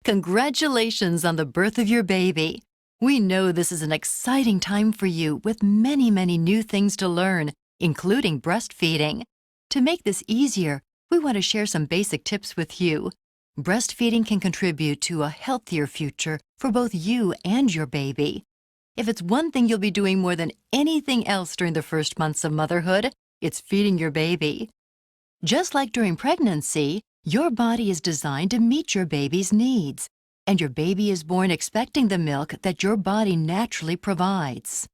Congratulations on the birth of your baby. We know this is an exciting time for you with many, many new things to learn, including breastfeeding. To make this easier, we want to share some basic tips with you. Breastfeeding can contribute to a healthier future for both you and your baby. If it's one thing you'll be doing more than anything else during the first months of motherhood, it's feeding your baby. Just like during pregnancy, your body is designed to meet your baby's needs, and your baby is born expecting the milk that your body naturally provides.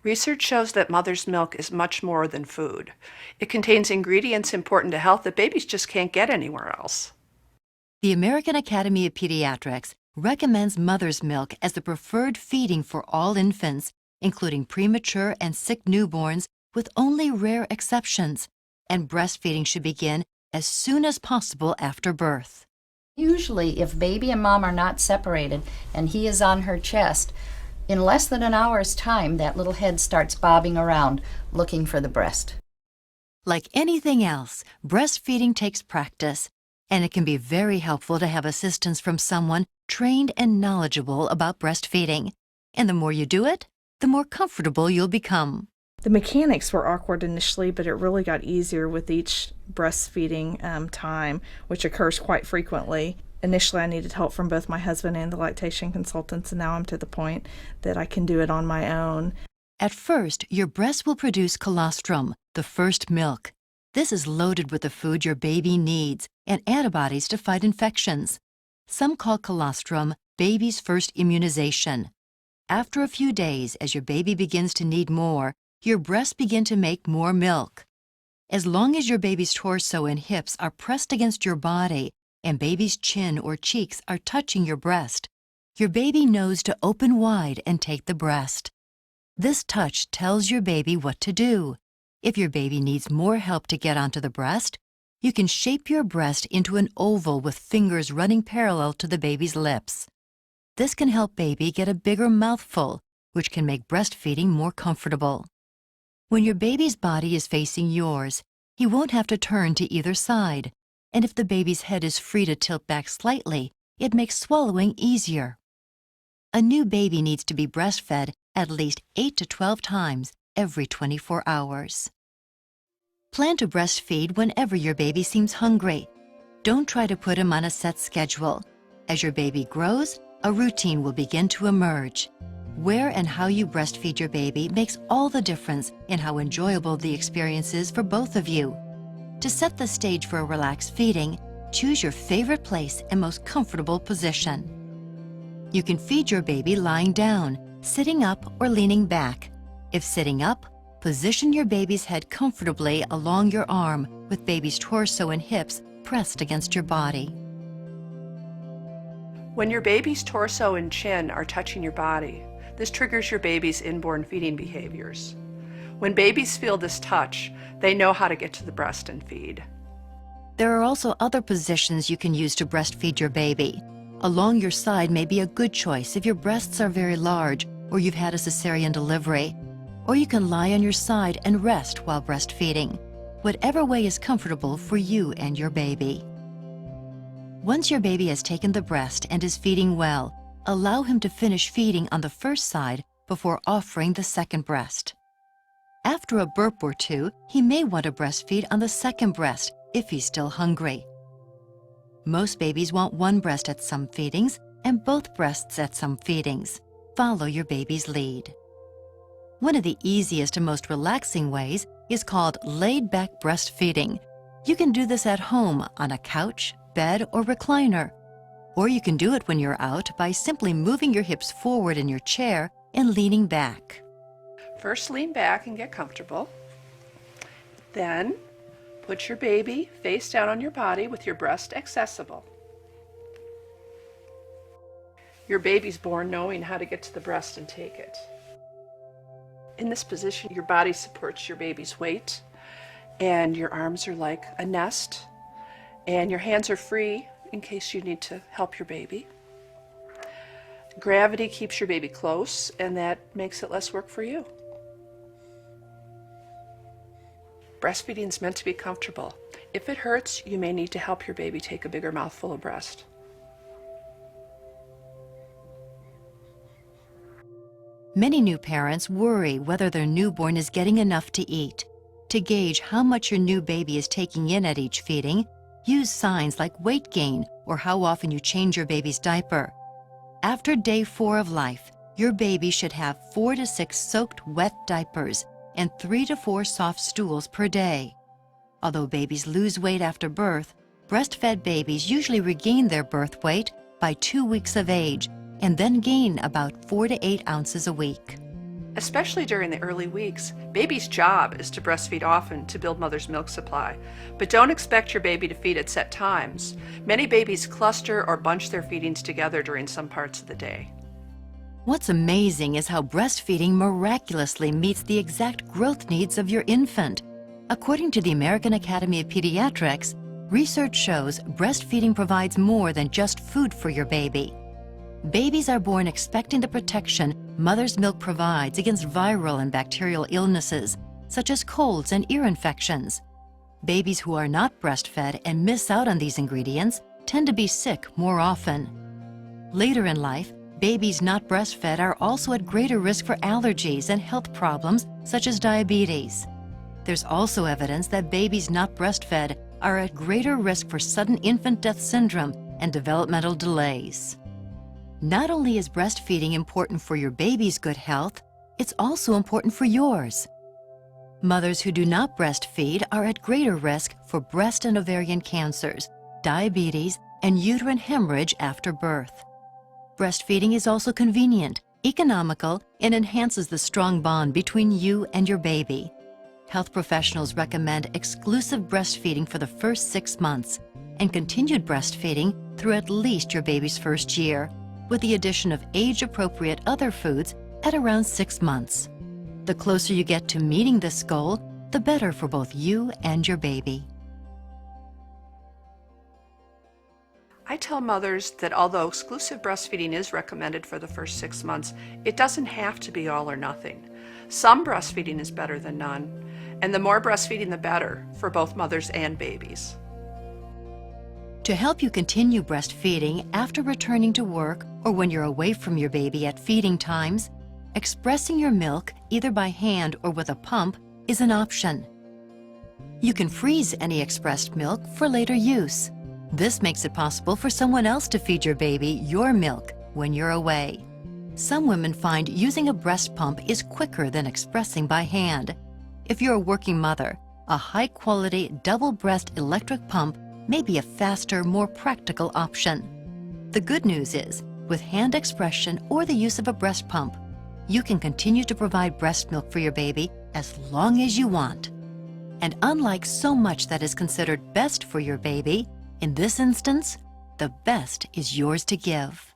Research shows that mother's milk is much more than food. It contains ingredients important to health that babies just can't get anywhere else. The American Academy of Pediatrics recommends mother's milk as the preferred feeding for all infants, including premature and sick newborns, with only rare exceptions, and breastfeeding should begin as soon as possible after birth. Usually, if baby and mom are not separated and he is on her chest, in less than an hour's time, that little head starts bobbing around looking for the breast. Like anything else, breastfeeding takes practice, and it can be very helpful to have assistance from someone trained and knowledgeable about breastfeeding. And the more you do it, the more comfortable you'll become. The mechanics were awkward initially, but it really got easier with each breastfeeding time, which occurs quite frequently. Initially, I needed help from both my husband and the lactation consultants, and now I'm to the point that I can do it on my own. At first, your breast will produce colostrum, the first milk. This is loaded with the food your baby needs and antibodies to fight infections. Some call colostrum baby's first immunization. After a few days, as your baby begins to need more, your breasts begin to make more milk. As long as your baby's torso and hips are pressed against your body and baby's chin or cheeks are touching your breast, your baby knows to open wide and take the breast. This touch tells your baby what to do. If your baby needs more help to get onto the breast, you can shape your breast into an oval with fingers running parallel to the baby's lips. This can help baby get a bigger mouthful, which can make breastfeeding more comfortable. When your baby's body is facing yours, he won't have to turn to either side, and if the baby's head is free to tilt back slightly, it makes swallowing easier. A new baby needs to be breastfed at least 8 to 12 times every 24 hours. Plan to breastfeed whenever your baby seems hungry. Don't try to put him on a set schedule. As your baby grows, a routine will begin to emerge. Where and how you breastfeed your baby makes all the difference in how enjoyable the experience is for both of you. To set the stage for a relaxed feeding, choose your favorite place and most comfortable position. You can feed your baby lying down, sitting up, or leaning back. If sitting up, position your baby's head comfortably along your arm with baby's torso and hips pressed against your body. When your baby's torso and chin are touching your body, this triggers your baby's inborn feeding behaviors. When babies feel this touch, they know how to get to the breast and feed. There are also other positions you can use to breastfeed your baby. Along your side may be a good choice if your breasts are very large or you've had a cesarean delivery. Or you can lie on your side and rest while breastfeeding. Whatever way is comfortable for you and your baby. Once your baby has taken the breast and is feeding well, allow him to finish feeding on the first side before offering the second breast. After a burp or two, he may want to breastfeed on the second breast if he's still hungry. Most babies want one breast at some feedings and both breasts at some feedings. Follow your baby's lead. One of the easiest and most relaxing ways is called laid-back breastfeeding. You can do this at home on a couch, bed, or recliner. Or you can do it when you're out by simply moving your hips forward in your chair and leaning back. First, lean back and get comfortable. Then, put your baby face down on your body with your breast accessible. Your baby's born knowing how to get to the breast and take it. In this position, your body supports your baby's weight, and your arms are like a nest, and your hands are free in case you need to help your baby. Gravity keeps your baby close, and that makes it less work for you. Breastfeeding is meant to be comfortable. If it hurts, you may need to help your baby take a bigger mouthful of breast. Many new parents worry whether their newborn is getting enough to eat. To gauge how much your new baby is taking in at each feeding, use signs like weight gain or how often you change your baby's diaper. After day 4 of life, your baby should have 4 to 6 soaked wet diapers and 3 to 4 soft stools per day. Although babies lose weight after birth, breastfed babies usually regain their birth weight by 2 weeks of age and then gain about 4 to 8 ounces a week. Especially during the early weeks, baby's job is to breastfeed often to build mother's milk supply. But don't expect your baby to feed at set times. Many babies cluster or bunch their feedings together during some parts of the day. What's amazing is how breastfeeding miraculously meets the exact growth needs of your infant. According to the American Academy of Pediatrics, research shows breastfeeding provides more than just food for your baby. Babies are born expecting the protection mother's milk provides against viral and bacterial illnesses, such as colds and ear infections. Babies who are not breastfed and miss out on these ingredients tend to be sick more often. Later in life, babies not breastfed are also at greater risk for allergies and health problems such as diabetes. There's also evidence that babies not breastfed are at greater risk for sudden infant death syndrome and developmental delays. Not only is breastfeeding important for your baby's good health, it's also important for yours. Mothers who do not breastfeed are at greater risk for breast and ovarian cancers, diabetes, and uterine hemorrhage after birth. Breastfeeding is also convenient, economical, and enhances the strong bond between you and your baby. Health professionals recommend exclusive breastfeeding for the first 6 months and continued breastfeeding through at least your baby's first year, with the addition of age-appropriate other foods at around 6 months. The closer you get to meeting this goal, the better for both you and your baby. I tell mothers that although exclusive breastfeeding is recommended for the first 6 months, it doesn't have to be all or nothing. Some breastfeeding is better than none, and the more breastfeeding the better for both mothers and babies. To help you continue breastfeeding after returning to work or when you're away from your baby at feeding times, expressing your milk either by hand or with a pump is an option. You can freeze any expressed milk for later use. This makes it possible for someone else to feed your baby your milk when you're away. Some women find using a breast pump is quicker than expressing by hand. If you're a working mother, a high-quality double-breast electric pump may be a faster, more practical option. The good news is, with hand expression or the use of a breast pump, you can continue to provide breast milk for your baby as long as you want. And unlike so much that is considered best for your baby, in this instance, the best is yours to give.